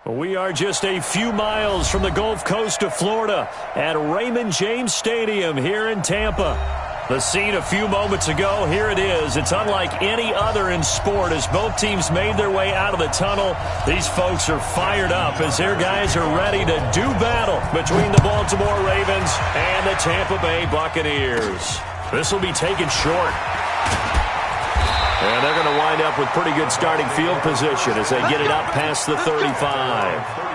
We are just a few miles from the Gulf Coast of Florida at Raymond James Stadium here in Tampa. The scene a few moments ago, here it is. It's unlike any other in sport as both teams made their way out of the tunnel. These folks are fired up as their guys are ready to do battle between the Baltimore Ravens and the Tampa Bay Buccaneers. This will be taken short. And they're going to wind up with pretty good starting field position as they get it up past the 35.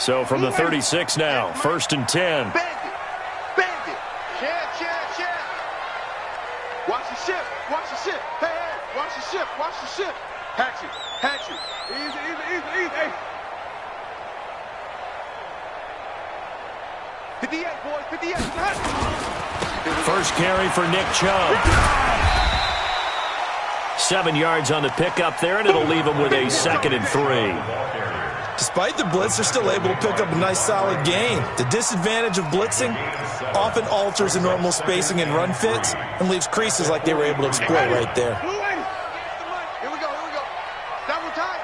So from the 36 now, 1st and 10. Watch the ship. Hatch it. Easy. 58, boys, 58. First carry for Nick Chubb. 7 yards on the pickup there, and it'll leave him with a 2nd and 3. Despite the blitz, they're still able to pick up a nice, solid gain. The disadvantage of blitzing often alters the normal spacing and run fits and leaves creases like they were able to exploit right there. Here we go. Double time.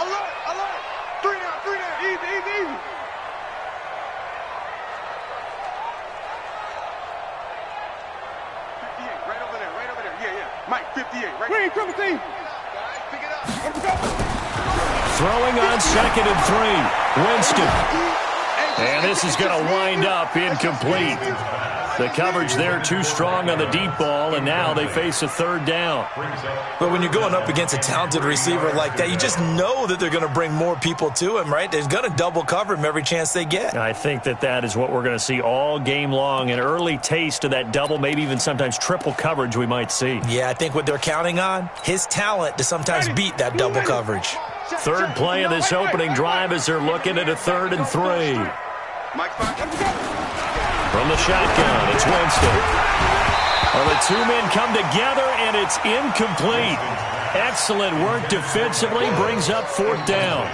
Alert. 3 down. Easy. 58, right over there. Yeah. Mike, 58, right there. Triple team. Guys, pick it up. Throwing on 2nd and 3. Winston. And this is going to wind up incomplete. The coverage there too strong on the deep ball, and now they face a 3rd down. But when you're going up against a talented receiver like that, you just know that they're going to bring more people to him, right? They're going to double cover him every chance they get. I think that is what we're going to see all game long, an early taste of that double, maybe even sometimes triple coverage we might see. Yeah, I think what they're counting on, his talent to sometimes beat that double coverage. 3rd play of this opening drive as they're looking at a 3rd and 3. From the shotgun, it's Winston. Well, the two men come together, and it's incomplete. Excellent work defensively, brings up 4th down.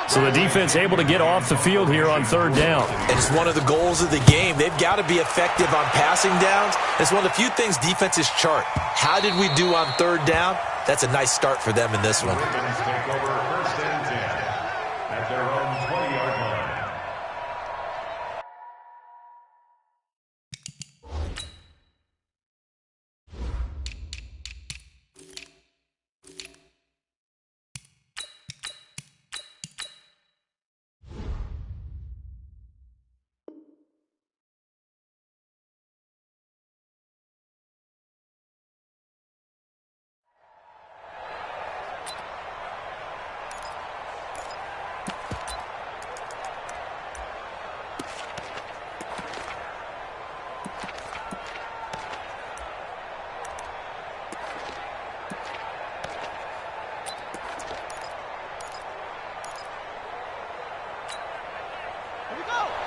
So the defense able to get off the field here on 3rd down. And it's one of the goals of the game. They've got to be effective on passing downs. It's one of the few things defenses chart. How did we do on 3rd down? That's a nice start for them in this one.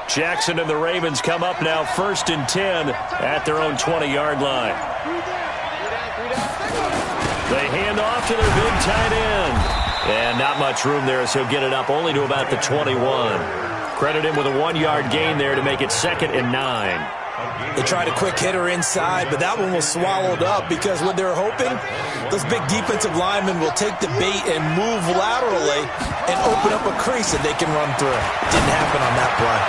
Jackson and the Ravens come up now 1st and 10 at their own 20-yard line. They hand off to their big tight end. And not much room there, so he'll get it up only to about the 21. Credit him with a 1-yard gain there to make it 2nd and 9. They tried a quick hitter inside, but that one was swallowed up because what they're hoping, those big defensive linemen will take the bait and move laterally and open up a crease that they can run through. Didn't happen on that play.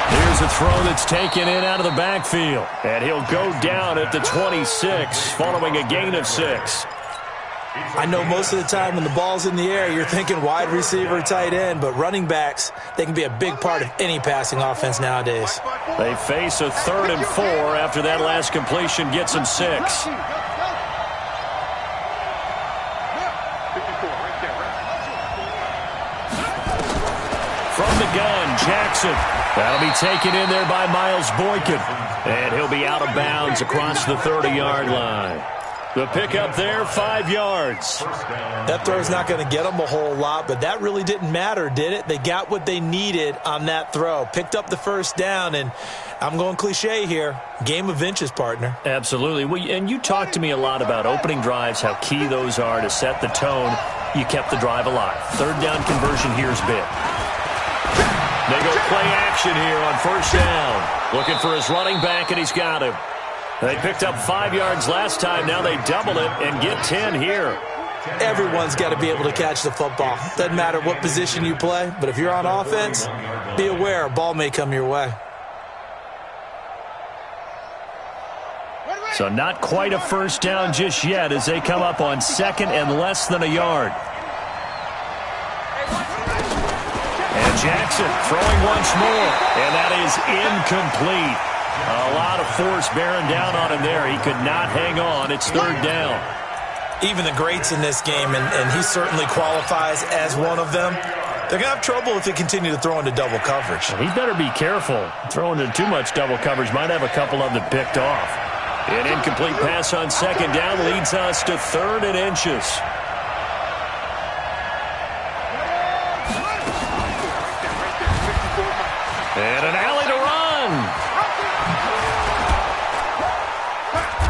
Here's a throw that's taken in out of the backfield. And he'll go down at the 26 following a gain of 6. I know most of the time when the ball's in the air, you're thinking wide receiver, tight end, but running backs, they can be a big part of any passing offense nowadays. They face a 3rd and 4 after that last completion gets them 6. From the gun, Jackson. That'll be taken in there by Miles Boykin. And he'll be out of bounds across the 30-yard line. The pickup there, 5 yards. That throw's not going to get them a whole lot, but that really didn't matter, did it? They got what they needed on that throw. Picked up the first down, and I'm going cliche here. Game of inches, partner. Absolutely. Well, and you talked to me a lot about opening drives, how key those are to set the tone. You kept the drive alive. Third down conversion here is big. They go play action here on first down. Looking for his running back, and he's got him. They picked up 5 yards last time. Now they double it and get 10 here. Everyone's got to be able to catch the football. Doesn't matter what position you play, but if you're on offense, be aware a ball may come your way. So not quite a first down just yet as they come up on second and less than a yard. And Jackson throwing once more, and that is incomplete. A lot of force bearing down on him there. He could not hang on. It's third down. Even the greats in this game, and he certainly qualifies as one of them, they're going to have trouble if they continue to throw into double coverage. He better be careful. Throwing into too much double coverage might have a couple of them picked off. An incomplete pass on second down leads us to 3rd and inches. And an alley to run.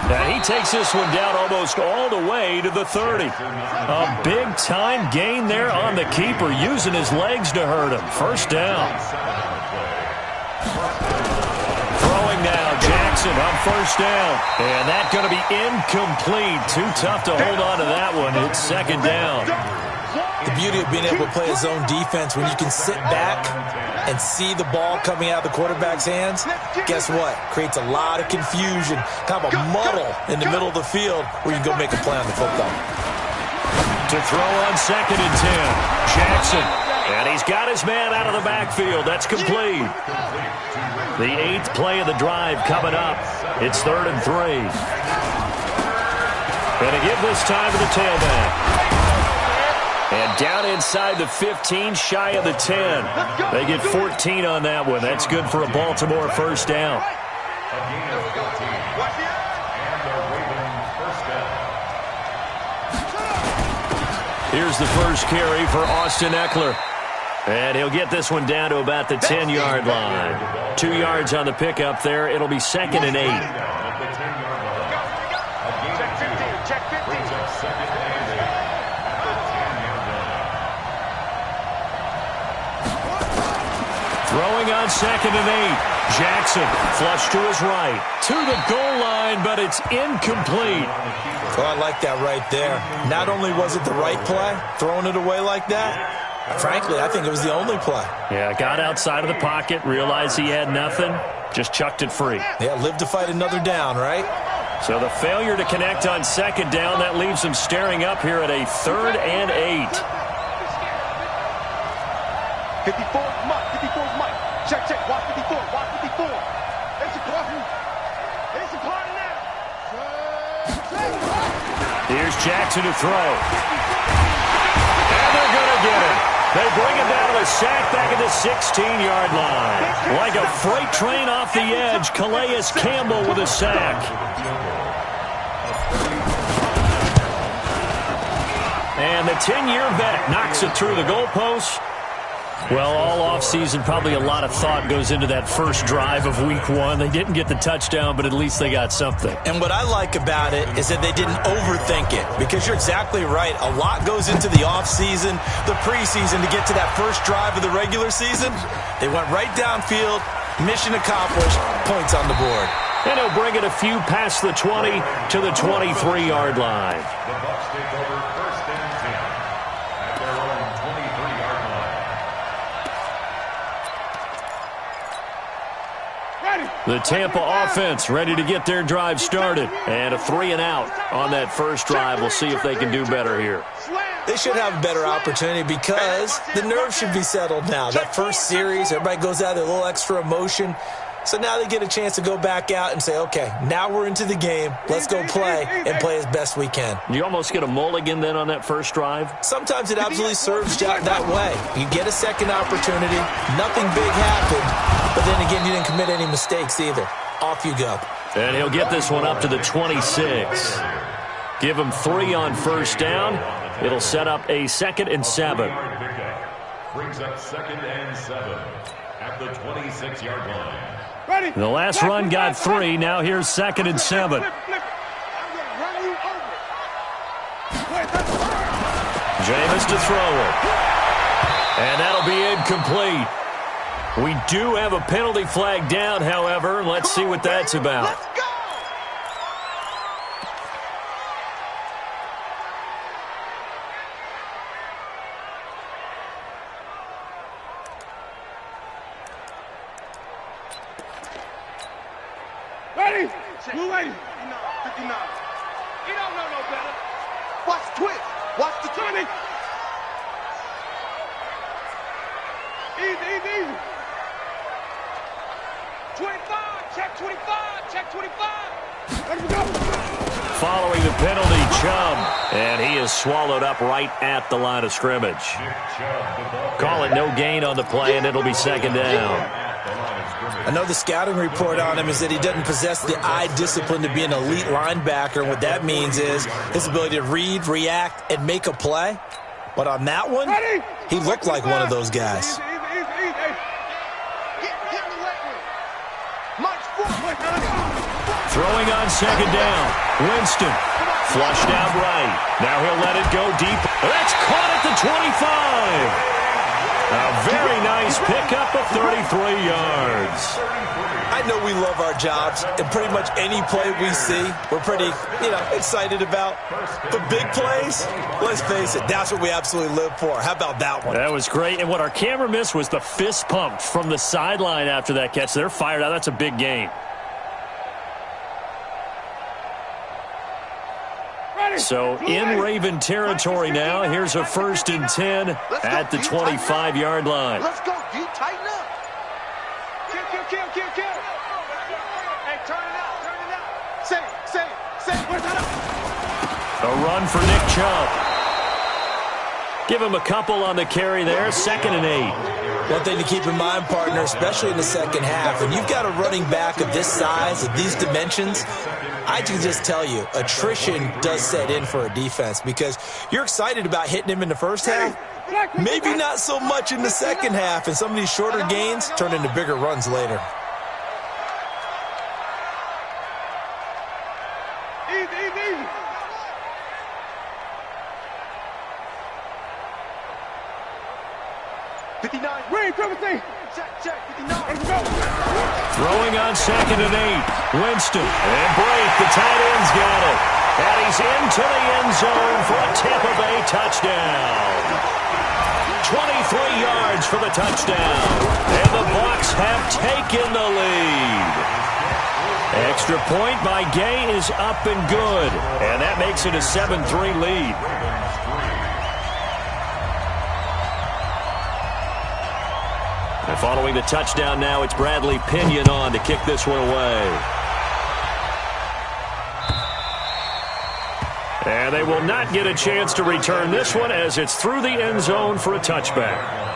And he takes this one down almost all the way to the 30. A big-time gain there on the keeper, using his legs to hurt him. First down. Throwing now, Jackson on first down. And that's going to be incomplete. Too tough to hold on to that one. It's second down. The beauty of being able to play a zone defense when you can sit back and see the ball coming out of the quarterback's hands, guess what? Creates a lot of confusion, kind of a muddle in the middle of the field where you can go make a play on the football. To throw on second and 10, Jackson. And he's got his man out of the backfield. That's complete. The 8th play of the drive coming up. It's 3rd and 3. And to give this time to the tailback. And down inside the 15, shy of the 10. They get 14 on that one. That's good for a Baltimore first down. Here's the first carry for Austin Eckler. And he'll get this one down to about the 10-yard line. 2 yards on the pickup there. It'll be 2nd and 8. Throwing on 2nd and 8. Jackson flush to his right. To the goal line, but it's incomplete. Well, I like that right there. Not only was it the right play, throwing it away like that, frankly, I think it was the only play. Yeah, got outside of the pocket, realized he had nothing, just chucked it free. Yeah, live to fight another down, right? So the failure to connect on second down, that leaves him staring up here at a 3rd and 8. 54, Mike. 54, Mike. Check, check. Watch 54. Watch 54. It's a corner. It's a corner now. Here's Jackson to throw. And they're going to get him. They bring him down to the sack back at the 16-yard line. Like a freight train off the edge, Calais Campbell with a sack. And the 10-year vet knocks it through the goalpost. Well, all offseason, probably a lot of thought goes into that first drive of week 1. They didn't get the touchdown, but at least they got something. And what I like about it is that they didn't overthink it, because you're exactly right. A lot goes into the offseason, the preseason, to get to that first drive of the regular season. They went right downfield, mission accomplished, points on the board. And he'll bring it a few past the 20 to the 23-yard line. The Bucs take over first and 10 at their own 23-yard line. The Tampa offense ready to get their drive started. And a 3 and out on that first drive. We'll see if they can do better here. They should have a better opportunity because the nerves should be settled now. That first series, everybody goes out with a little extra emotion. So now they get a chance to go back out and say, okay, now we're into the game. Let's go play and play as best we can. You almost get a mulligan then on that first drive? Sometimes it absolutely serves that way. You get a second opportunity. Nothing big happened. But then again, you didn't commit any mistakes either. Off you go. And he'll get this one up to the 26. Give him 3 on first down. It'll set up a 2nd and 7. Brings up 2nd and 7 at the 26-yard line. Ready. The last run got 3. Now here's 2nd and 7. Flip it. I'm going to run you over. Wait, that's Jameis to throw it. And that'll be incomplete. We do have a penalty flag down, however. Let's see what that's about. Let's go. Ready? Blue lady. 59. He don't know no better. Watch the twist. Watch the turning. Easy. 25. Check 25. Check 25. Let him go. Following the penalty, Chubb. And he is swallowed up right at the line of scrimmage. Call it no gain on the play, and it'll be 2nd down. I know the scouting report on him is that he doesn't possess the eye discipline to be an elite linebacker. And what that means is his ability to read, react, and make a play. But on that one, he looked like one of those guys. Throwing on 2nd down. Winston. Flushed out right. Now he'll let it go deep. That's caught at the 25. A very nice pickup of 33 yards. I know we love our jobs, and pretty much any play we see, we're pretty, excited about. But big plays, let's face it, that's what we absolutely live for. How about that one? That was great, and what our camera missed was the fist pump from the sideline after that catch. They're fired out. That's a big gain. So in Raven territory now. Here's a 1st and 10 at the 25-yard line. Let's go, D. Tighten up. Kill. Hey, turn it out. Say. Where's that up? A run for Nick Chubb. Give him a couple on the carry there. 2nd and 8. One thing to keep in mind, partner, especially in the second half, when you've got a running back of this size, of these dimensions, I can just tell you, attrition does set in for a defense because you're excited about hitting him in the first half, maybe not so much in the second half, and some of these shorter gains turn into bigger runs later. Easy. Check, 59. Let's go. Throwing on 2nd and 8. Winston. And break. The tight end's got it. And he's into the end zone for a Tampa Bay touchdown. 23 yards for the touchdown. And the Bucs have taken the lead. Extra point by Gay is up and good. And that makes it a 7-3 lead. And following the touchdown now, it's Bradley Pinion on to kick this one away. And they will not get a chance to return this one as it's through the end zone for a touchback.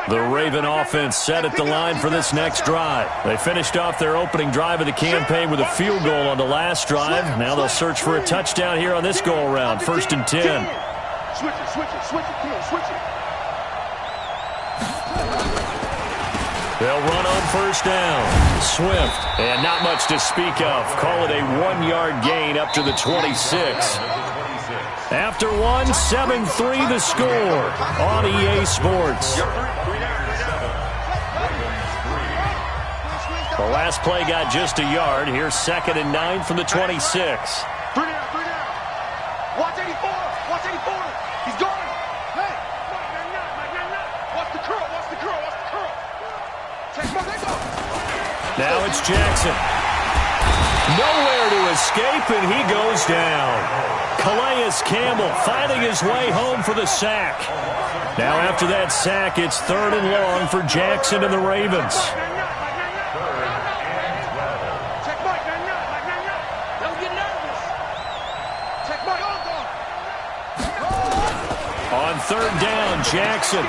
The Raven offense set at the line for this next drive. They finished off their opening drive of the campaign with a field goal on the last drive. Now they'll search for a touchdown here on this go-around. 1st and 10. Switch it. Come on, switch it. They'll run on 1st down. Swift. And not much to speak of. Call it a 1-yard gain up to the 26. After 7-3 the score on EA Sports. The last play got just a yard. Here's 2nd and 9 from the 26. 3 down. Watch 84. He's going. Hey. Watch the curl. Now it's Jackson. Nowhere to escape, and he goes down. Calais Campbell finding his way home for the sack. Now after that sack, it's 3rd and long for Jackson and the Ravens. On 3rd down, Jackson.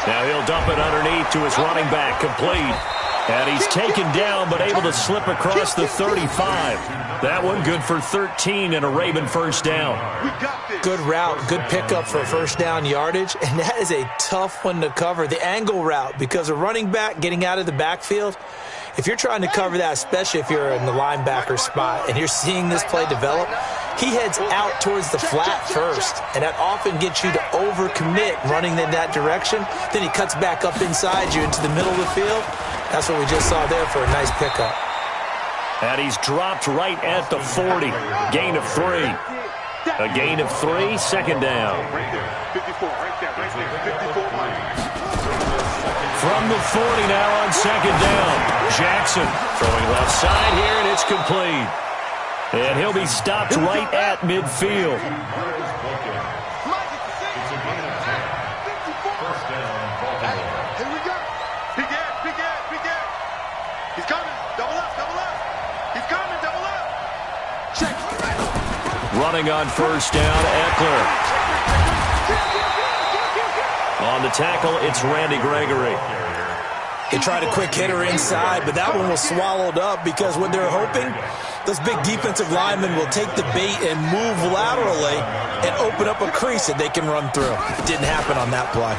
Now he'll dump it underneath to his running back, complete. And he's taken down, but able to slip across the 35. That one good for 13 and a Raven first down. Good route, good pickup for first down yardage, and that is a tough one to cover. The angle route, because a running back getting out of the backfield, if you're trying to cover that, especially if you're in the linebacker spot and you're seeing this play develop, he heads out towards the flat first, and that often gets you to overcommit running in that direction. Then he cuts back up inside you into the middle of the field. That's what we just saw there for a nice pickup. And he's dropped right at the 40. Gain of 3. A gain of 3, second down. 54, right there, 54. From the 40 now on second down. Jackson throwing left side here, and it's complete. And he'll be stopped right at midfield. Here we go. Big Ed. He's coming. Double up. He's coming, double up. Check. Running on first down, Eckler. On the tackle, it's Randy Gregory. They tried a quick hitter inside, but that one was swallowed up because what they're hoping, those big defensive linemen will take the bait and move laterally and open up a crease that they can run through. Didn't happen on that play.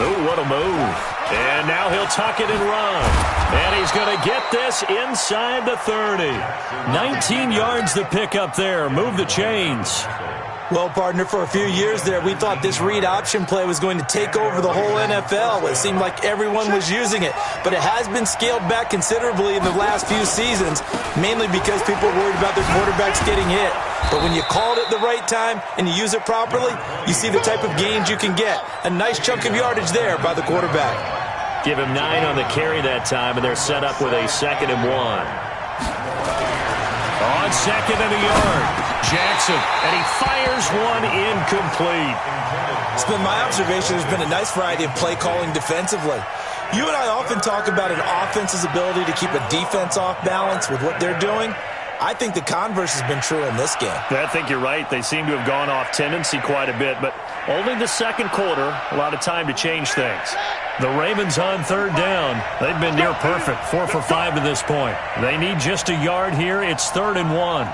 Oh, what a move. And now he'll tuck it and run. And he's going to get this inside the 30. 19 yards to pick up there. Move the chains. Well, partner, for a few years there, we thought this read option play was going to take over the whole NFL. It seemed like everyone was using it. But it has been scaled back considerably in the last few seasons, mainly because people are worried about their quarterbacks getting hit. But when you call it at the right time and you use it properly, you see the type of gains you can get. A nice chunk of yardage there by the quarterback. Give him 9 on the carry that time, and they're set up with a 2nd and 1. On 2nd and a yard, Jackson, and he fires one incomplete. It's been my observation there's been a nice variety of play calling defensively. You and I often talk about an offense's ability to keep a defense off balance with what they're doing. I think the converse has been true in this game. I think you're right. They seem to have gone off tendency quite a bit, but only the second quarter, a lot of time to change things. The Ravens on third down. They've been near perfect, 4 for 5 to this point. They need just a yard here. It's 3rd and 1.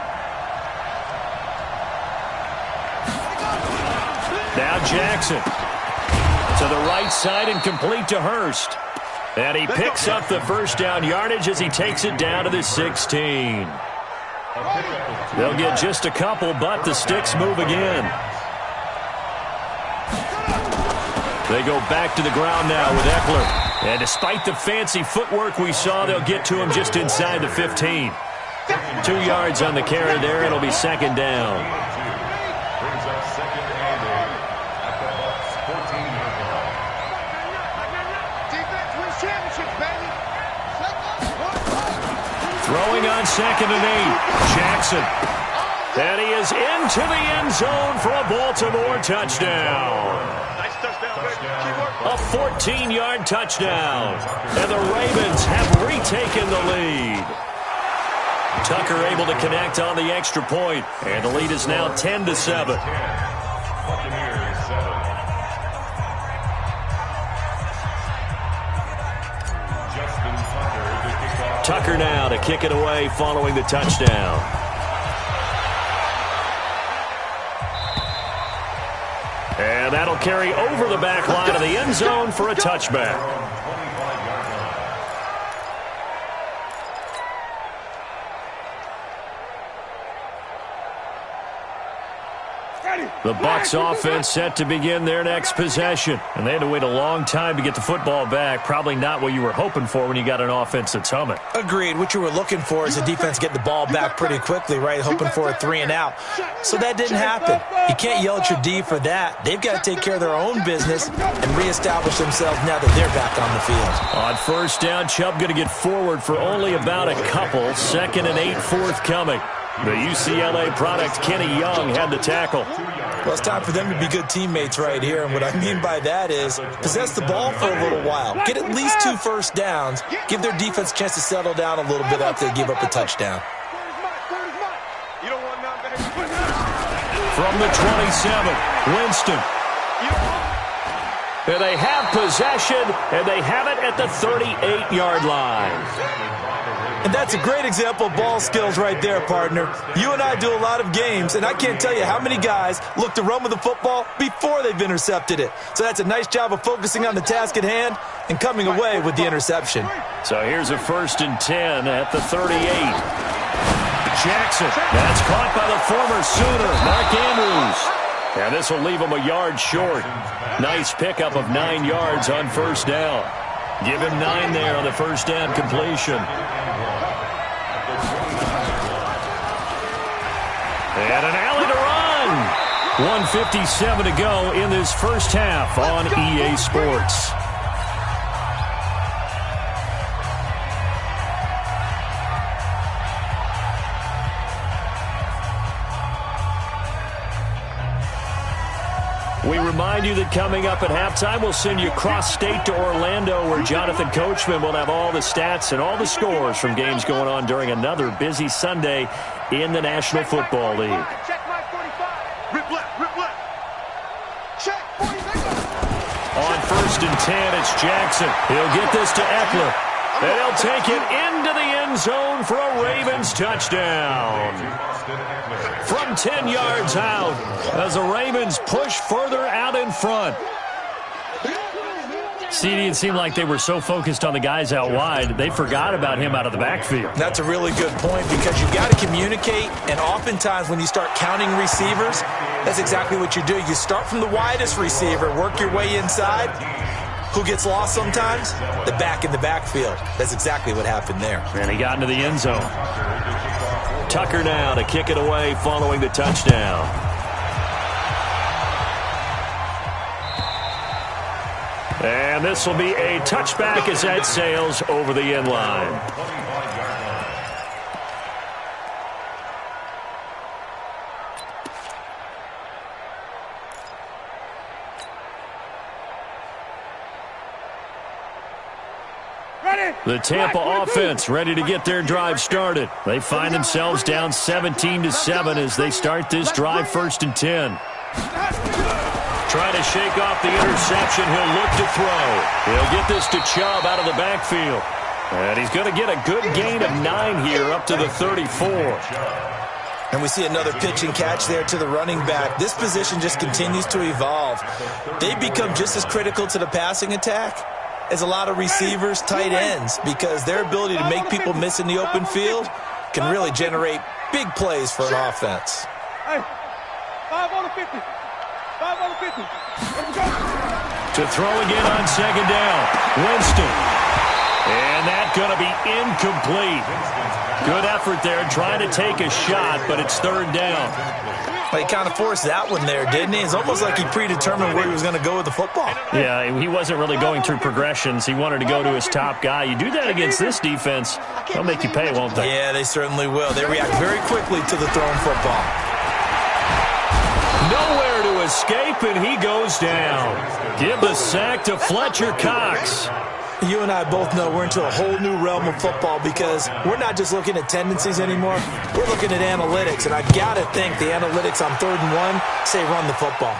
Now Jackson to the right side and complete to Hurst. And he picks up the first down yardage as he takes it down to the 16. They'll get just a couple, but the sticks move again. They go back to the ground now with Eckler. And despite the fancy footwork we saw, they'll get to him just inside the 15. 2 yards on the carry there. It'll be second down. Brings up 2nd and 8 at the Bucs 14-yard line. Defense wins championships, baby. Throwing on 2nd and 8. Jackson. And he is into the end zone for a Baltimore touchdown. Nice touchdown, baby. Keep working. A 14-yard touchdown. And the Ravens have retaken the lead. Tucker able to connect on the extra point, and the lead is now 10-7. Buccaneers 7. Justin Tucker to kick off. Tucker now to kick it away following the touchdown. And that'll carry over the back line of the end zone for a touchback. The Bucs offense set to begin their next possession. And they had to wait a long time to get the football back. Probably not what you were hoping for when you got an offense that's humming. Agreed. What you were looking for is a defense get the ball back pretty quickly, right? Hoping for a 3 and out. So that didn't happen. You can't yell at your D for that. They've got to take care of their own business and reestablish themselves now that they're back on the field. On first down, Chubb going to get forward for only about a couple. 2nd and 8 forthcoming. The UCLA product, Kenny Young, had the tackle. Well, it's time for them to be good teammates right here. And what I mean by that is possess the ball for a little while. Get at least 2 first downs. Give their defense a chance to settle down a little bit after they give up a touchdown. You don't want none, baby. From the 27, Winston. And they have possession, and they have it at the 38-yard line. And that's a great example of ball skills right there, partner. You and I do a lot of games, and I can't tell you how many guys look to run with the football before they've intercepted it. So that's a nice job of focusing on the task at hand and coming away with the interception. So here's a 1st and 10 at the 38. Jackson, that's caught by the former Sooner, Mark Andrews. And this will leave him a yard short. Nice pickup of 9 yards on 1st down. Give him 9 there on the 1st down completion. And an alley to run. 1:57 to go in this first half on EA Sports. We remind you that coming up at halftime, we'll send you cross-state to Orlando, where Jonathan Coachman will have all the stats and all the scores from games going on during another busy Sunday in the National Football League. Check my 45. Rip left, rip left. Check 46. On 1st and 10, it's Jackson. He'll get this to Eckler. And he'll take it into the end zone for a Ravens touchdown. From 10 yards out, as the Ravens push further out in front. CD, it seemed like they were so focused on the guys out wide, they forgot about him out of the backfield. That's a really good point, because you've got to communicate, and oftentimes when you start counting receivers, that's exactly what you do. You start from the widest receiver, work your way inside. Who gets lost sometimes? The back in the backfield. That's exactly what happened there. And he got into the end zone. Tucker now to kick it away following the touchdown. And this will be a touchback as that sails over the end line. The Tampa offense ready to get their drive started. They find themselves down 17-7 as they start this drive 1st and 10. Trying to shake off the interception. He'll look to throw. He'll get this to Chubb out of the backfield. And he's going to get a good gain of 9 here up to the 34. And we see another pitch and catch there to the running back. This position just continues to evolve. They become just as critical to the passing attack as a lot of receivers, tight ends, because their ability to make people miss in the open field can really generate big plays for an offense. Hey, 5 on the 50. 5 on the 50. Let's go. To throw again on 2nd down. Winston. And that's going to be incomplete. Good effort there trying to take a shot, but it's 3rd down. Well, he kind of forced that one there, didn't he? It's almost like he predetermined where he was going to go with the football. Yeah, he wasn't really going through progressions. He wanted to go to his top guy. You do that against this defense, they'll make you pay, won't they? Yeah, they certainly will. They react very quickly to the thrown football. Nowhere to escape, and he goes down. Give the sack to Fletcher Cox. You and I both know we're into a whole new realm of football, because we're not just looking at tendencies anymore. We're looking at analytics, and I got to think the analytics on 3rd and 1 say run the football.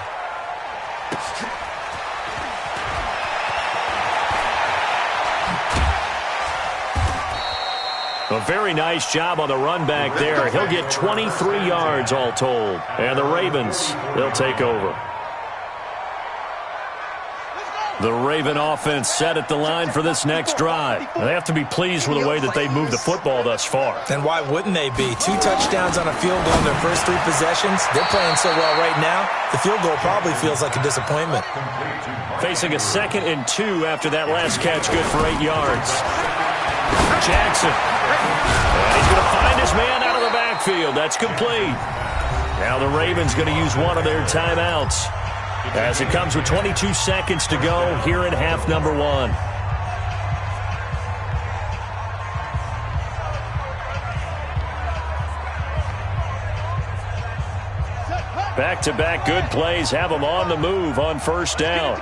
A very nice job on the run back there. He'll get 23 yards all told. And the Ravens, they'll take over. The Raven offense set at the line for this next drive. They have to be pleased with the way that they moved the football thus far. And why wouldn't they be? 2 touchdowns on a field goal in their first 3 possessions. They're playing so well right now, the field goal probably feels like a disappointment. Facing a 2nd and 2 after that last catch, good for 8 yards. Jackson. And he's going to find his man out of the backfield. That's complete. Now the Ravens going to use one of their timeouts, as it comes with 22 seconds to go here in half number 1. Back-to-back good plays have them on the move on 1st down.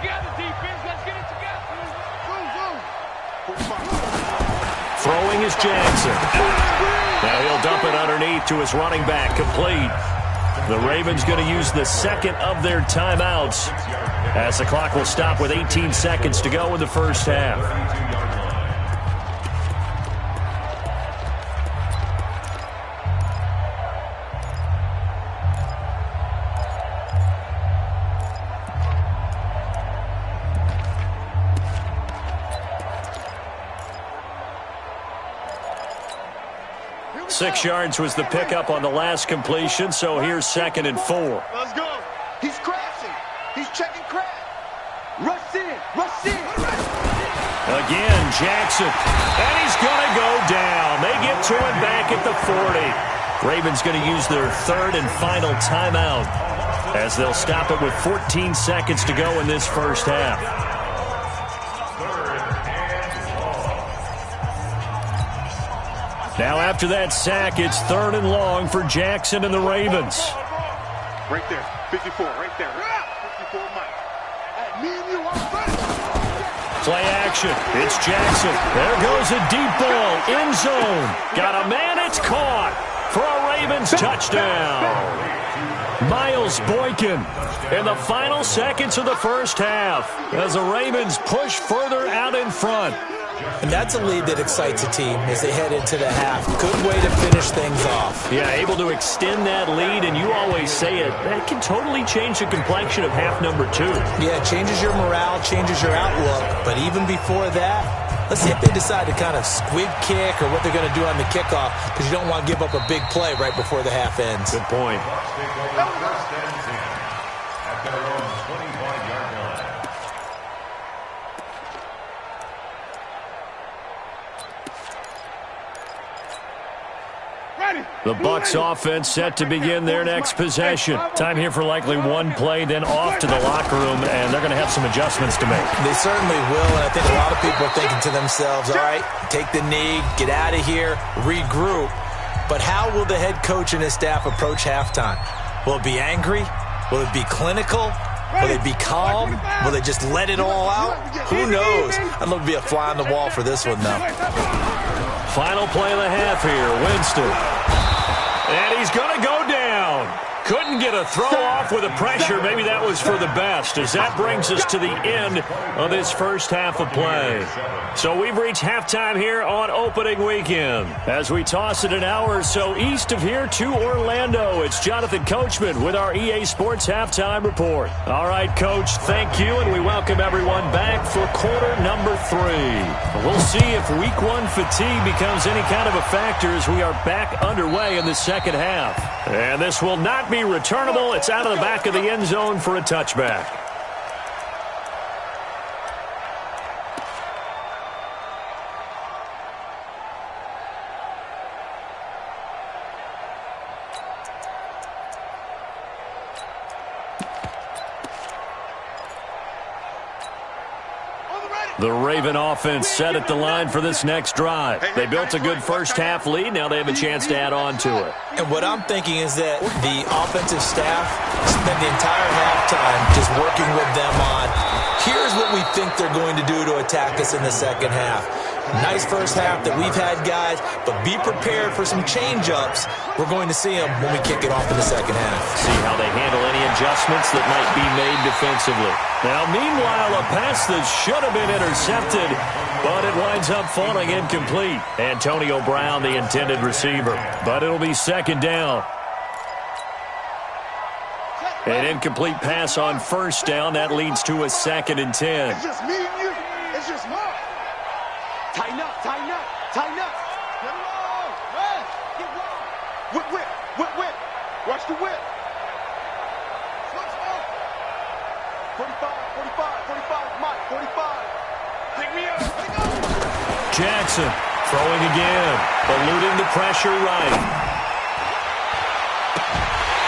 Throwing is Jackson. Now he'll dump it underneath to his running back, complete. The Ravens going to use the 2nd of their timeouts as the clock will stop with 18 seconds to go in the first half. Six yards was the pickup on the last completion, so here's 2nd and 4. Let's go. He's crashing. He's checking crash. Rush in. Rush in. Again, Jackson. And he's going to go down. They get to him back at the 40. Ravens going to use their 3rd and final timeout as they'll stop it with 14 seconds to go in this first half. Now after that sack, it's 3rd and long for Jackson and the Ravens. Right there. 54. Right there. 54 Mike. Hey, me and you are ready. Play action. It's Jackson. There goes a deep ball. End zone. Got a man. It's caught for a Ravens touchdown. Miles Boykin in the final seconds of the first half as the Ravens push further out in front. And that's a lead that excites a team as they head into the half. Good way to finish things off. Yeah, able to extend that lead, and you always say it, that can totally change the complexion of half number 2. Yeah, it changes your morale, changes your outlook. But even before that, let's see if they decide to kind of squib kick or what they're going to do on the kickoff, because you don't want to give up a big play right before the half ends. Good point. At their own 25-yard line. The Bucs offense set to begin their next possession. Time here for likely one play, then off to the locker room, and they're going to have some adjustments to make. They certainly will, and I think a lot of people are thinking to themselves, all right, take the knee, get out of here, regroup. But how will the head coach and his staff approach halftime? Will it be angry? Will it be clinical? Will they be calm? Will they just let it all out? Who knows? I'd love to be a fly on the wall for this one, though. Final play of the half here, Winston. And he's going to go down. Couldn't get a throw off with the pressure. Maybe that was for the best, as that brings us to the end of this first half of play. So we've reached halftime here on opening weekend. As we toss it an hour or so east of here to Orlando, it's Jonathan Coachman with our EA Sports Halftime Report. All right, Coach, thank you, and we welcome everyone back for quarter number 3. We'll see if week 1 fatigue becomes any kind of a factor as we are back underway in the second half. And this will not be returnable. It's out of the back of the end zone for a touchback. The Raven offense set at the line for this next drive. They built a good first half lead. Now they have a chance to add on to it. And what I'm thinking is that the offensive staff spent the entire halftime just working with them on, here's what we think they're going to do to attack us in the second half. Nice first half that we've had, guys, but be prepared for some change-ups. We're going to see them when we kick it off in the second half. See how they handle any adjustments that might be made defensively. Now, meanwhile, a pass that should have been intercepted, but it winds up falling incomplete. Antonio Brown, the intended receiver, but it'll be second down. An incomplete pass on first down. That leads to a 2nd and 10. It's just me and you. It's just mine. Tighten up, tighten up, tighten up. Get low. Rest. Get low. Whip, whip, whip, whip. Watch the whip. Slow, slow. 45, 45, 45, Mike, 45. Pick me up. Pick up. Jackson throwing again, eluding the pressure right.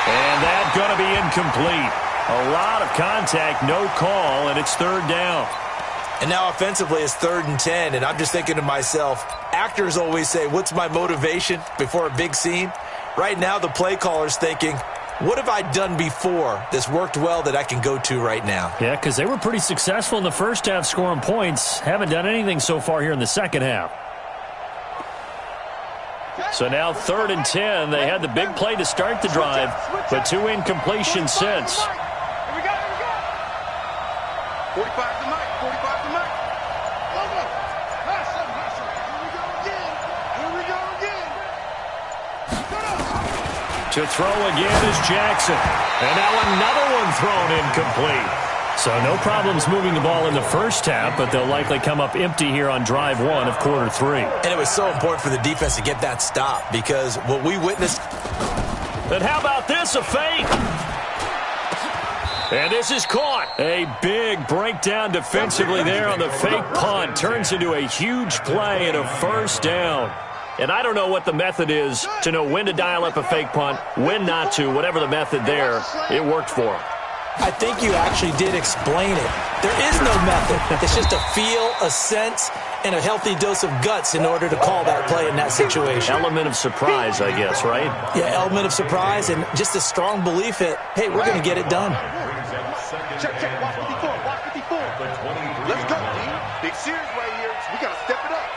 And that's going to be incomplete. A lot of contact, no call, and it's 3rd down. And now offensively it's 3rd and 10, and I'm just thinking to myself, actors always say, what's my motivation before a big scene? Right now the play caller's thinking, what have I done before that's worked well that I can go to right now? Yeah, because they were pretty successful in the first half scoring points. Haven't done anything so far here in the second half. So now 3rd and 10. They had the big play to start the drive, but 2 incompletions since. 45 to Mike. 45 to Mike. Over. Pass him. Here we go again. To throw again is Jackson. And now another one thrown incomplete. So no problems moving the ball in the first half, but they'll likely come up empty here on drive one of quarter three. And it was so important for the defense to get that stop because what we witnessed. And how about this, a fake? And this is caught. A big breakdown defensively there on the fake punt. Turns into a huge play and a first down. And I don't know what the method is to know when to dial up a fake punt, when not to. Whatever the method there, it worked for him. I think you actually did explain it. There is no method. It's just a feel, a sense, and a healthy dose of guts in order to call that play in that situation. Element of surprise, I guess, right? Yeah, element of surprise and just a strong belief that, hey, we're going to get it done. Check. Watch 54. Let's go, D. Big series right here. We got to step it up.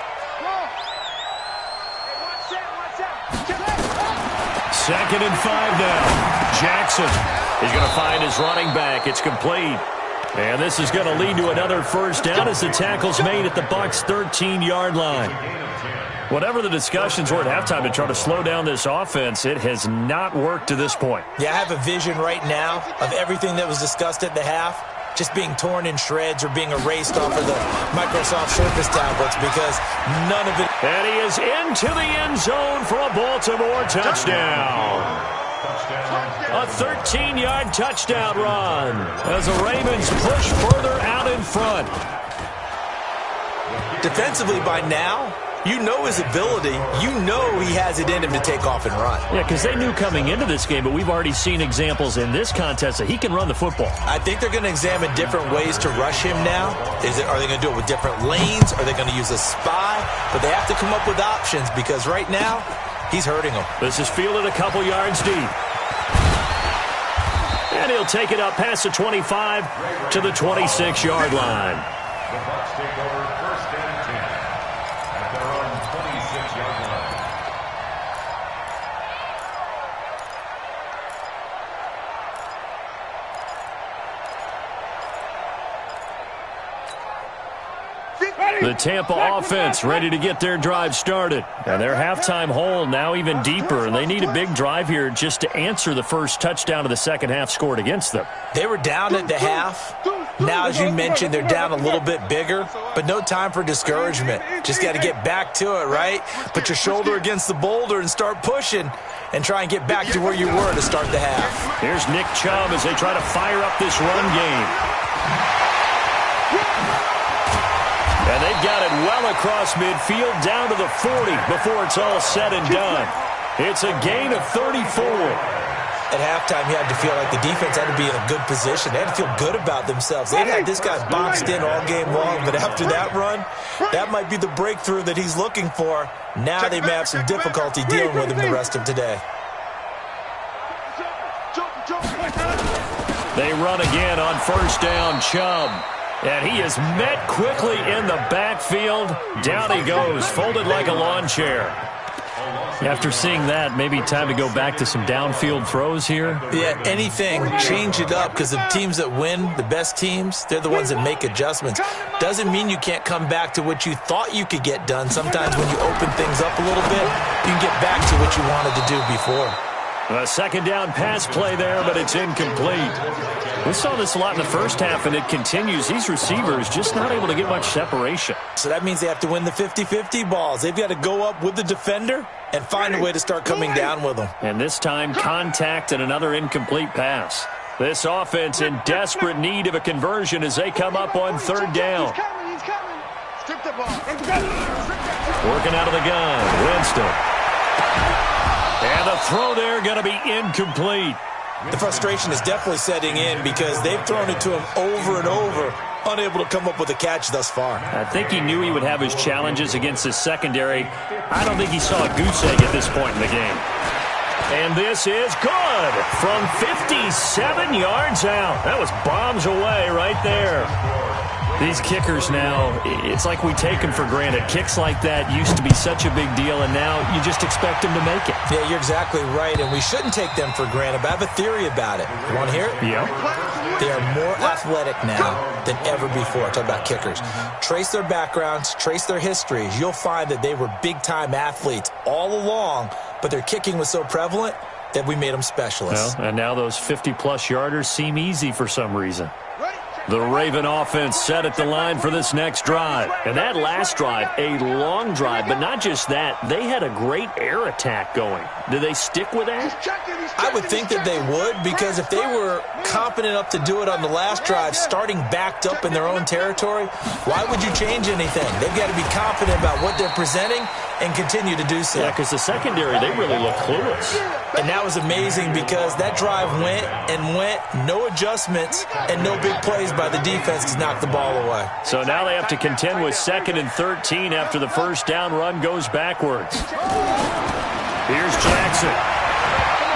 Second and 5 now. Jackson is going to find his running back. It's complete. And this is going to lead to another first down as the tackle's made at the Bucs' 13-yard line. Whatever the discussions were at halftime to try to slow down this offense, it has not worked to this point. Yeah, I have a vision right now of everything that was discussed at the half just being torn in shreds or being erased off of the Microsoft Surface tablets because none of it. And he is into the end zone for a Baltimore touchdown. A 13-yard touchdown run as the Ravens push further out in front. Defensively by now, you know his ability. You know he has it in him to take off and run. Yeah, because they knew coming into this game, but we've already seen examples in this contest that he can run the football. I think they're going to examine different ways to rush him now. Are they going to do it with different lanes? Are they going to use a spy? But they have to come up with options because right now, he's hurting them. This is fielded a couple yards deep. And he'll take it up past the 25 to the 26-yard line. The Bucs take over first and 10 at their own 26-yard line. The Tampa offense ready to get their drive started. And their halftime hole now even deeper, and they need a big drive here just to answer the first touchdown of the second half scored against them. They were down at the half. Now, as you mentioned, they're down a little bit bigger, but no time for discouragement. Just got to get back to it, right? Put your shoulder against the boulder and start pushing and try and get back to where you were to start the half. Here's Nick Chubb as they try to fire up this run game. And they've got it well across midfield down to the 40 before it's all said and done. It's a gain of 34. At halftime, you had to feel like the defense had to be in a good position. They had to feel good about themselves. They'd had this guy boxed in all game long, but after that run, that might be the breakthrough that he's looking for. Now they may have some difficulty dealing with him the rest of today. They run again on first down, Chubb. And he is met quickly in the backfield. Down he goes, folded like a lawn chair. After seeing that, maybe time to go back to some downfield throws here. Yeah, anything, change it up, because the teams that win, the best teams, they're the ones that make adjustments. Doesn't mean you can't come back to what you thought you could get done. Sometimes when you open things up a little bit, you can get back to what you wanted to do before. A second down pass play there, but it's incomplete. We saw this a lot in the first half, and it continues. These receivers just not able to get much separation. So that means they have to win the 50-50 balls. They've got to go up with the defender and find a way to start coming down with them. And this time, contact and another incomplete pass. This offense in desperate need of a conversion as they come up on third down. Working out of the gun, Winston. And the throw there going to be incomplete. The frustration is definitely setting in because they've thrown it to him over and over, unable to come up with a catch thus far. I think he knew he would have his challenges against his secondary. I don't think he saw a goose egg at this point in the game. And this is good from 57 yards out. That was bombs away right there. These kickers now, it's like we take them for granted. Kicks like that used to be such a big deal, and now you just expect them to make it. Yeah, you're exactly right, and we shouldn't take them for granted, but I have a theory about it. You want to hear it? Yeah. They are more athletic now than ever before. I talk about kickers. Trace their backgrounds, trace their histories. You'll find that they were big-time athletes all along, but their kicking was so prevalent that we made them specialists. Well, and now those 50-plus yarders seem easy for some reason. The Raven offense set at the line for this next drive. And that last drive, a long drive, but not just that. They had a great air attack going. Do they stick with that? I would think that they would, because if they were confident enough to do it on the last drive, starting backed up in their own territory, why would you change anything? They've got to be confident about what they're presenting and continue to do so. Yeah, because the secondary, they really look clueless. And that was amazing because that drive went and went, no adjustments and no big plays by the defense to knock the ball away. So now they have to contend with 2nd and 13 after the first down run goes backwards. Here's Jackson.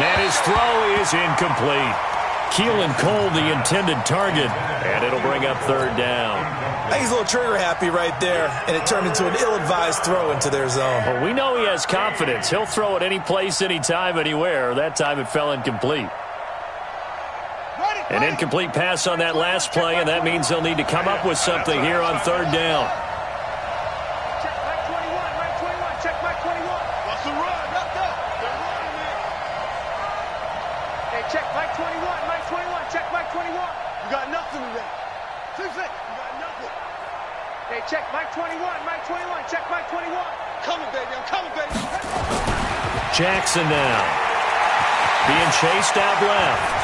And his throw is incomplete. Keelan Cole, the intended target, and it'll bring up 3rd down. I think he's a little trigger happy right there, and it turned into an ill-advised throw into their zone. Well, we know he has confidence. He'll throw it any place, anytime, anywhere. That time it fell incomplete. An incomplete pass on that last play, and that means they'll need to come up with something here on 3rd down. Check Mike 21, Mike 21, check Mike 21. What's the run? Left up. They're running it. Hey, check Mike 21, Mike 21, check Mike 21. You got nothing today. 6-6, you got nothing. Hey, check Mike 21, Mike 21, check Mike 21. Coming, baby, I'm coming, baby. Jackson now. Being chased out left.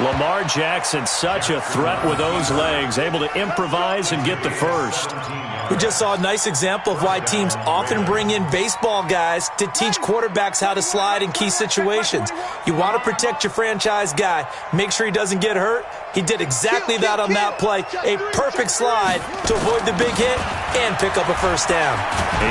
Lamar Jackson, such a threat with those legs, able to improvise and get the first. We just saw a nice example of why teams often bring in baseball guys to teach quarterbacks how to slide in key situations. You want to protect your franchise guy. Make sure he doesn't get hurt. He did exactly that on that play. A perfect slide to avoid the big hit and pick up a first down.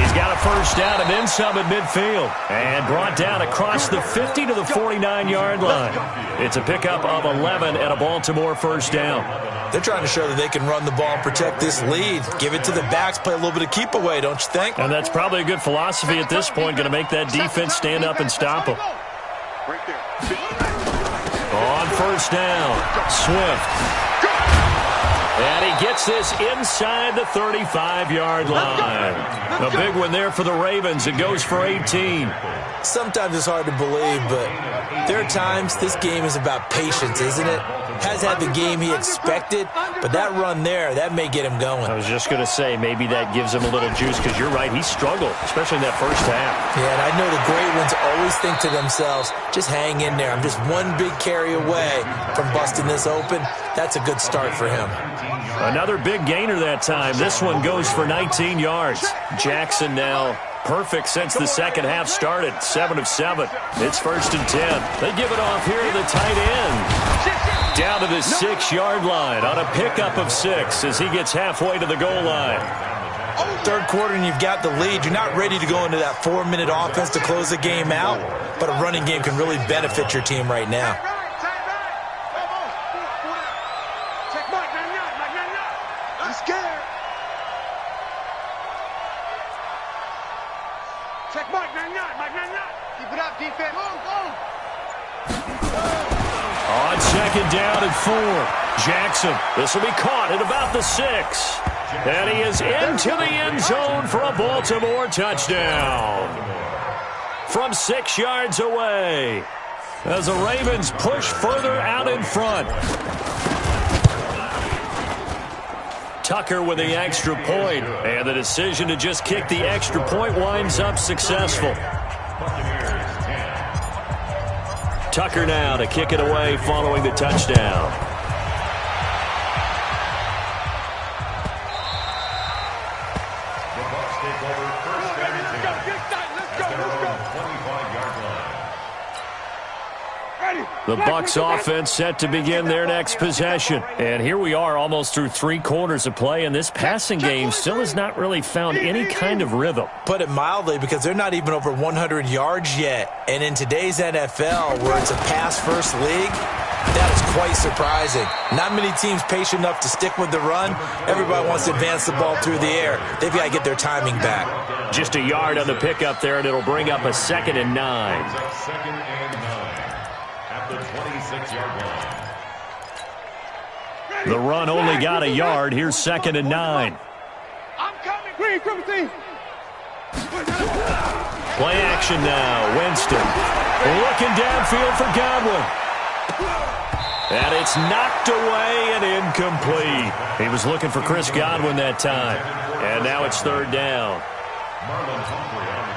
He's got a first down and then some at midfield. And brought down across the 50 to the 49-yard line. It's a pickup of 11 and a Baltimore first down. They're trying to show that they can run the ball and protect this lead. Give it to the backs, play a little bit of keep away, don't you think? And that's probably a good philosophy at this point, going to make that defense stand up and stop them. On first down, Swift. And he gets this inside the 35-yard line. A big one there for the Ravens. It goes for 18. Sometimes it's hard to believe, but there are times this game is about patience, isn't it? Has had the game he expected, but that run there, that may get him going. I was just going to say, maybe that gives him a little juice, because you're right, he struggled, especially in that first half. Yeah, and I know the great ones always think to themselves, just hang in there. I'm just one big carry away from busting this open. That's a good start for him. Another big gainer that time. This one goes for 19 yards. Jackson now perfect since the second half started. 7 of 7. It's 1st and 10. They give it off here to the tight end. Down to the 6-yard line on a pickup of 6 as he gets halfway to the goal line. Third quarter and you've got the lead. You're not ready to go into that 4-minute offense to close the game out, but a running game can really benefit your team right now. I'm scared. Check Mike 99, Mike 99. Keep it up, defense. Go. On 2nd down and 4. Jackson, this will be caught at about the 6. And he is into the end zone for a Baltimore touchdown. From 6 yards away. As the Ravens push further out in front. Tucker with the extra point, and the decision to just kick the extra point winds up successful. Tucker now to kick it away following the touchdown. The Bucs take over 1st and 10 at their own 25-yard line. The Bucs offense set to begin their next possession. And here we are almost through 3 quarters of play, and this passing game still has not really found any kind of rhythm. Put it mildly, because they're not even over 100 yards yet. And in today's NFL, where it's a pass-first league, that is quite surprising. Not many teams patient enough to stick with the run. Everybody wants to advance the ball through the air. They've got to get their timing back. Just a yard on the pickup there, and it'll bring up a 2nd and 9. Second and 9 at the 26-yard line. The run only got a yard. Here's 2nd and 9. I'm coming. Green, come team. Play action now. Winston looking downfield for Godwin. And it's knocked away and incomplete. He was looking for Chris Godwin that time. And now it's 3rd down. Marlon Humphrey on the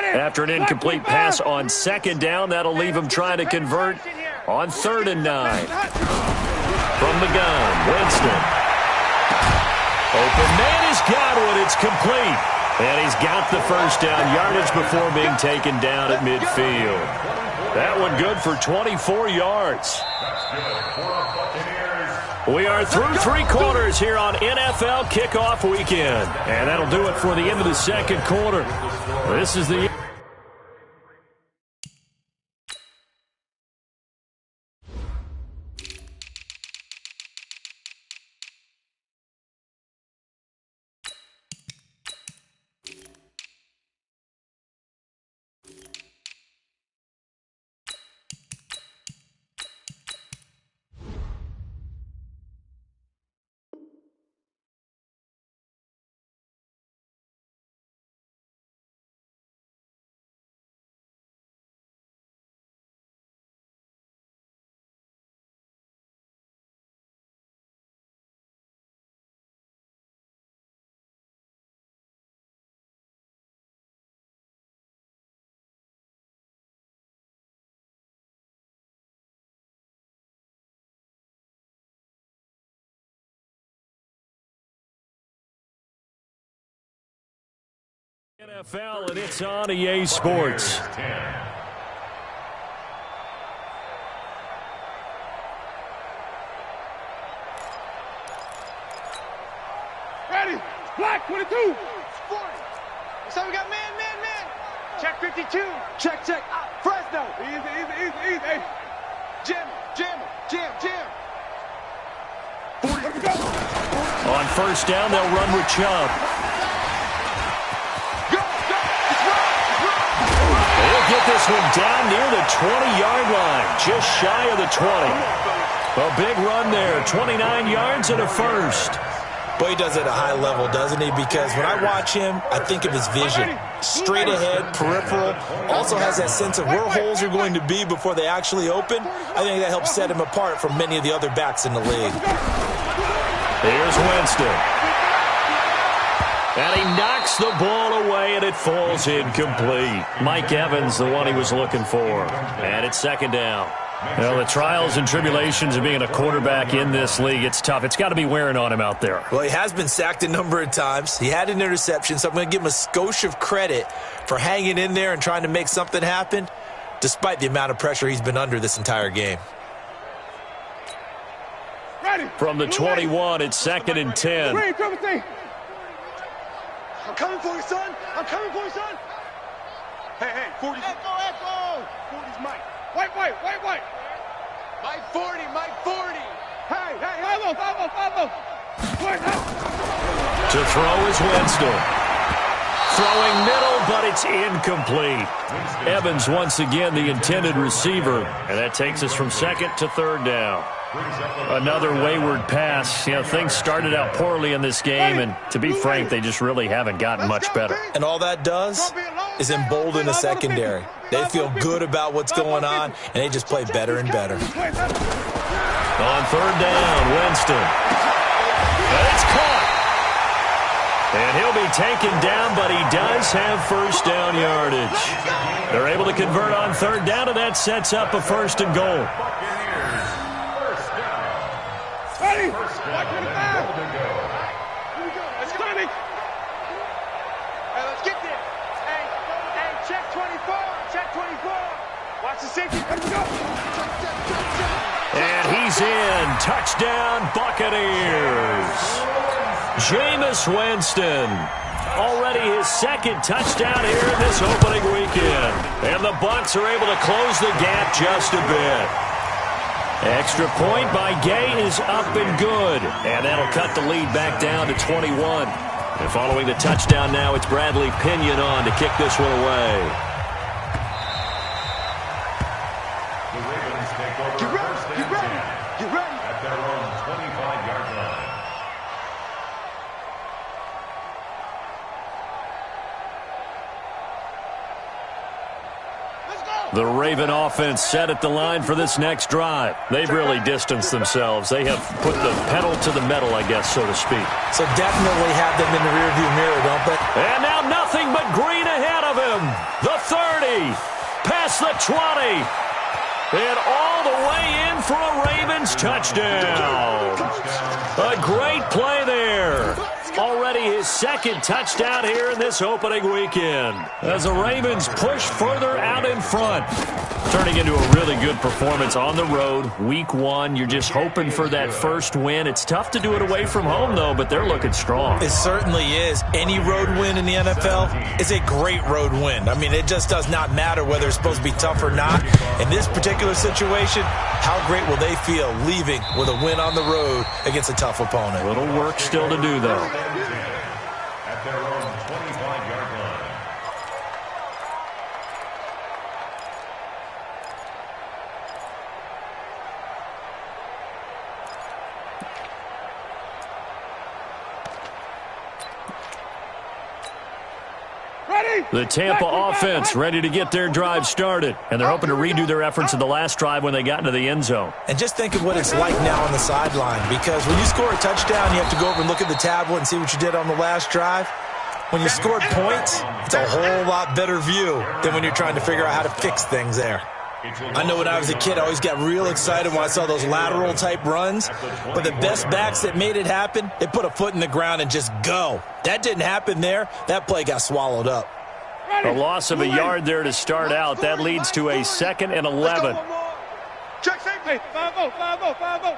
cover. After an incomplete pass on 2nd down, that'll leave him trying to convert on 3rd and 9. From the gun, Winston. Open man is Godwin. It's complete. And he's got the first down yardage before being taken down at midfield. That one good for 24 yards. We are through 3 quarters here on NFL Kickoff Weekend. And that'll do it for the end of the 2nd quarter. This is the... NFL, and it's on EA Sports. Ready. Black 22. 40. So we got man. Check 52. Check. Fresno. Easy. Hey. Jam. 40. Let's go. On 1st down, they'll run with Chubb. They'll get this one down near the 20-yard line, just shy of the 20. A big run there, 29 yards and a first. Boy, he does it at a high level, doesn't he? Because when I watch him, I think of his vision. Straight ahead, peripheral. Also has that sense of where holes are going to be before they actually open. I think that helps set him apart from many of the other backs in the league. Here's Winston. And he knocks the ball away, and it falls incomplete. Mike Evans, the one he was looking for. And it's 2nd down. Well, the trials and tribulations of being a quarterback in this league, it's tough. It's got to be wearing on him out there. Well, he has been sacked a number of times. He had an interception, so I'm going to give him a skosh of credit for hanging in there and trying to make something happen, despite the amount of pressure he's been under this entire game. From the 21, it's 2nd and 10. I'm coming for you, son. Hey, 40. Echo. 40's Mike. White. Mike 40. Hey. Follow. To throw is Winston. Throwing middle, but it's incomplete. Evans once again the intended receiver, and that takes us from 2nd to 3rd down. Another wayward pass. You know, things started out poorly in this game, and to be frank, they just really haven't gotten much better. And all that does is embolden the secondary. They feel good about what's going on, and they just play better and better. On 3rd down, Winston. And it's caught. And he'll be taken down, but he does have first down yardage. They're able to convert on 3rd down, and that sets up a 1st and goal. Let's get there. Hey, check 24. Watch the safety. Let's go. And he's in. Touchdown, Buccaneers. Jameis Winston. Already his second touchdown here in this opening weekend. And the Bucs are able to close the gap just a bit. Extra point by Gay is up and good. And that'll cut the lead back down to 21. And following the touchdown now, it's Bradley Pinion on to kick this one away. The Ravens take over first and 10 at their own 25-yard line. The Raven offense set at the line for this next drive. They've really distanced themselves. They have put the pedal to the metal, I guess, so to speak. So definitely have them in the rearview mirror, don't they? And now nothing but green ahead of him. The 30, past the 20, and all the way in for a Ravens touchdown. A great play there. Already his second touchdown here in this opening weekend as the Ravens push further out in front. Turning into a really good performance on the road. Week 1, you're just hoping for that first win. It's tough to do it away from home, though, but they're looking strong. It certainly is. Any road win in the NFL is a great road win. I mean, it just does not matter whether it's supposed to be tough or not. In this particular situation, how great will they feel leaving with a win on the road against a tough opponent? A little work still to do, though. At their own 25-yard line. The Tampa offense ready to get their drive started, and they're hoping to redo their efforts in the last drive when they got into the end zone. And just think of what it's like now on the sideline, because when you score a touchdown, you have to go over and look at the tablet and see what you did on the last drive. When you scored points, it's a whole lot better view than when you're trying to figure out how to fix things there. I know when I was a kid, I always got real excited when I saw those lateral-type runs, but the best backs that made it happen, they put a foot in the ground and just go. That didn't happen there. That play got swallowed up. A loss of a yard there to start out. That leads to a 2nd and 11. Check safety. 5-0, 5-0, 5-0.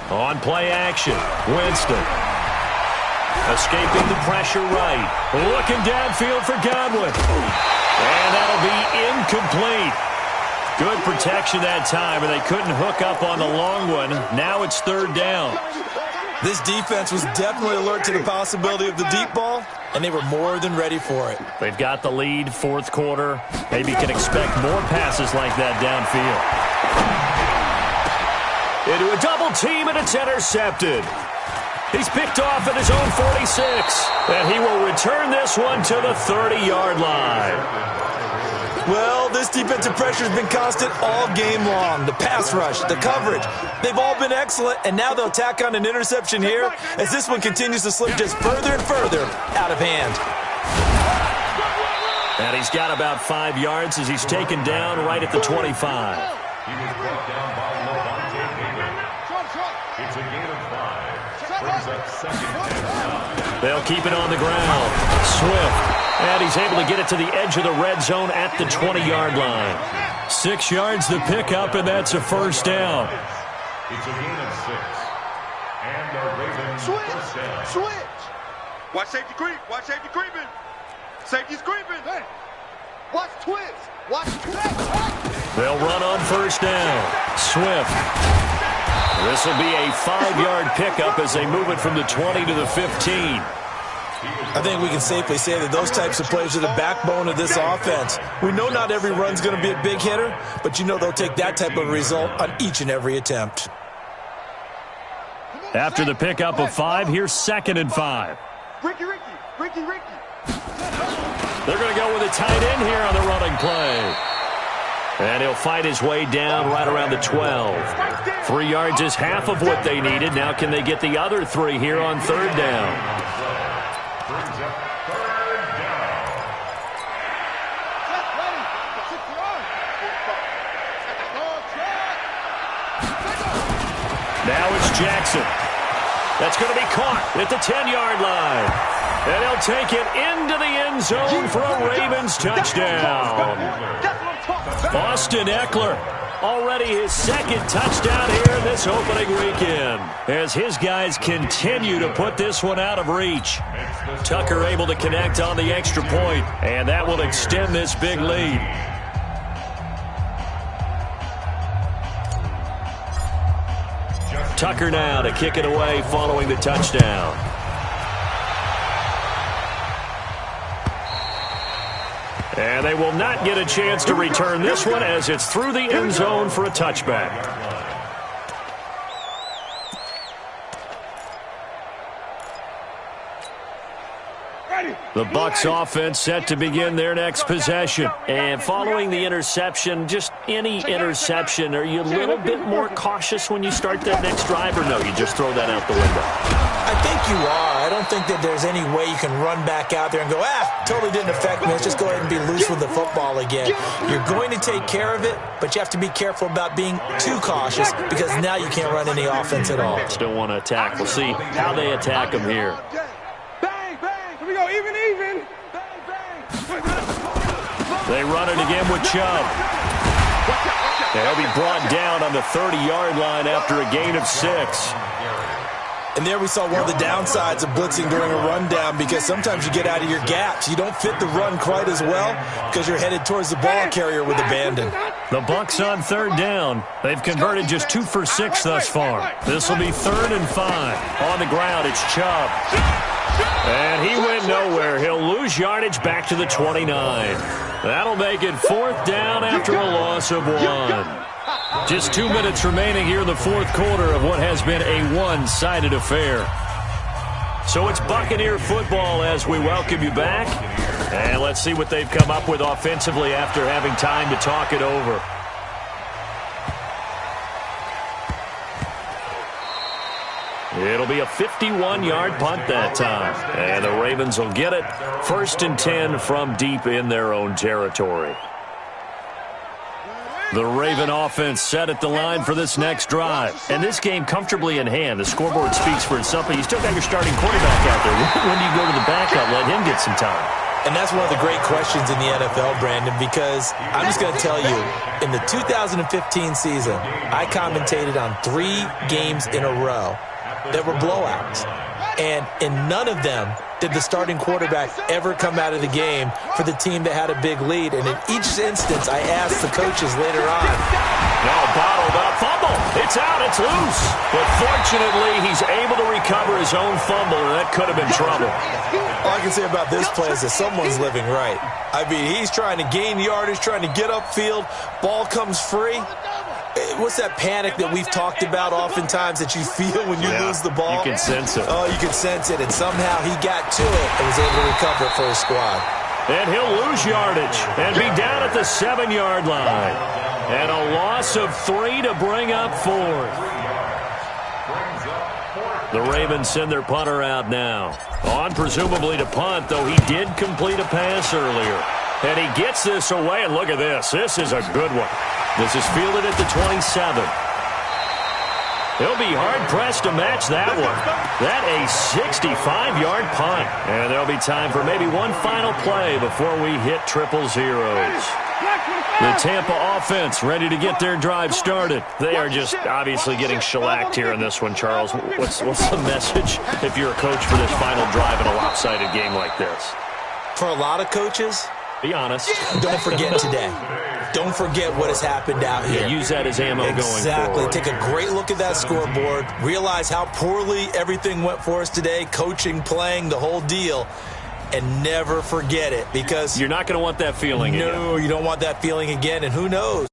On play action, Winston. Escaping the pressure right. Looking downfield for Godwin. And that'll be incomplete. Good protection that time, and they couldn't hook up on the long one. Now it's 3rd down. This defense was definitely alert to the possibility of the deep ball, and they were more than ready for it. They've got the lead, 4th quarter. Maybe can expect more passes like that downfield. Into a double team, and it's intercepted. He's picked off at his own 46, and he will return this one to the 30-yard line. Well, this defensive pressure has been constant all game long. The pass rush, the coverage, they've all been excellent, and now they'll tack on an interception here as this one continues to slip just further and further out of hand. And he's got about 5 yards as he's taken down right at the 25. He was brought down by Levante David. It's a gain of 5. Brings up 2nd and 9. They'll keep it on the ground. Swift. And he's able to get it to the edge of the red zone at the 20-yard line. 6 yards to pick up, and that's a 1st down. It's a gain of 6. And the Ravens first down. Switch. Watch safety creep. Watch safety creeping. Safety's creeping. Hey. Watch twist. Watch twist. They'll run on 1st down. Swift. This will be a 5-yard pickup as they move it from the 20 to the 15. I think we can safely say that those types of plays are the backbone of this offense. We know not every run's going to be a big hitter, but you know they'll take that type of result on each and every attempt. After the pickup of 5, here's 2nd and 5. Ricky. They're going to go with a tight end here on the running play. And he'll fight his way down right around the 12. 3 yards is half of what they needed. Now can they get the other 3 here on 3rd down? Brings up 3rd down. Now it's Jackson. That's going to be caught at the 10-yard line. And he'll take it into the end zone for a Ravens touchdown. Austin Eckler Already his second touchdown here in this opening weekend, as his guys continue to put this one out of reach. Tucker able to connect on the extra point, and that will extend this big lead. Tucker now to kick it away following the touchdown. And they will not get a chance to return this one as it's through the end zone for a touchback. The Bucs offense set to begin their next possession. And following the interception, just any interception, are you a little bit more cautious when you start that next drive, or no, you just throw that out the window? I think you are. I don't think that there's any way you can run back out there and go, totally didn't affect me. Let's just go ahead and be loose with the football again. You're going to take care of it, but you have to be careful about being too cautious because now you can't run any offense at all. Still want to attack. We'll see how they attack him here. Here we go, even. Bang. They run it again with Chubb. They'll be brought down on the 30-yard line after a gain of 6. And there we saw one of the downsides of blitzing during a rundown, because sometimes you get out of your gaps. You don't fit the run quite as well because you're headed towards the ball carrier with abandon. The Bucs on third down. They've converted just 2 for 6 thus far. This will be 3rd and 5. On the ground, it's Chubb. And he went nowhere. He'll lose yardage back to the 29. That'll make it 4th down after a loss of 1. Just 2 minutes remaining here in the 4th quarter of what has been a one-sided affair. So it's Buccaneer football as we welcome you back. And let's see what they've come up with offensively after having time to talk it over. It'll be a 51-yard punt that time. And the Ravens will get it. 1st and 10 from deep in their own territory. The Raven offense set at the line for this next drive. And this game comfortably in hand. The scoreboard speaks for itself, but you still got your starting quarterback out there. When do you go to the backup? Let him get some time. And that's one of the great questions in the NFL, Brandon, because I'm just going to tell you, in the 2015 season, I commentated on 3 games in a row that were blowouts. And in none of them did the starting quarterback ever come out of the game for the team that had a big lead. And in each instance, I asked the coaches later on. Now bottled up, fumble. It's out, it's loose. But fortunately, he's able to recover his own fumble, and that could have been trouble. All I can say about this play is that someone's living right. I mean, he's trying to gain yardage, trying to get upfield. Ball comes free. What's that panic that we've talked about oftentimes that you feel when you lose the ball? You can sense it. Oh, you can sense it. And somehow he got to it and was able to recover it for his squad. And he'll lose yardage and be down at the 7-yard line. And a loss of 3 to bring up 4th. The Ravens send their punter out now. On presumably to punt, though he did complete a pass earlier. And he gets this away, and look at this. This is a good one. This is fielded at the 27. He'll be hard-pressed to match that one. That a 65-yard punt. And there'll be time for maybe one final play before we hit triple zeros. The Tampa offense ready to get their drive started. They are just obviously getting shellacked here in this one, Charles. What's the message if you're a coach for this final drive in a lopsided game like this? For a lot of coaches, be honest. Don't forget today. Don't forget what has happened out here. Yeah, use that as ammo going forward. Exactly. Take a great look at that scoreboard. Realize how poorly everything went for us today. Coaching, playing, the whole deal. And never forget it, because you're not going to want that feeling again. No, you don't want that feeling again. And who knows?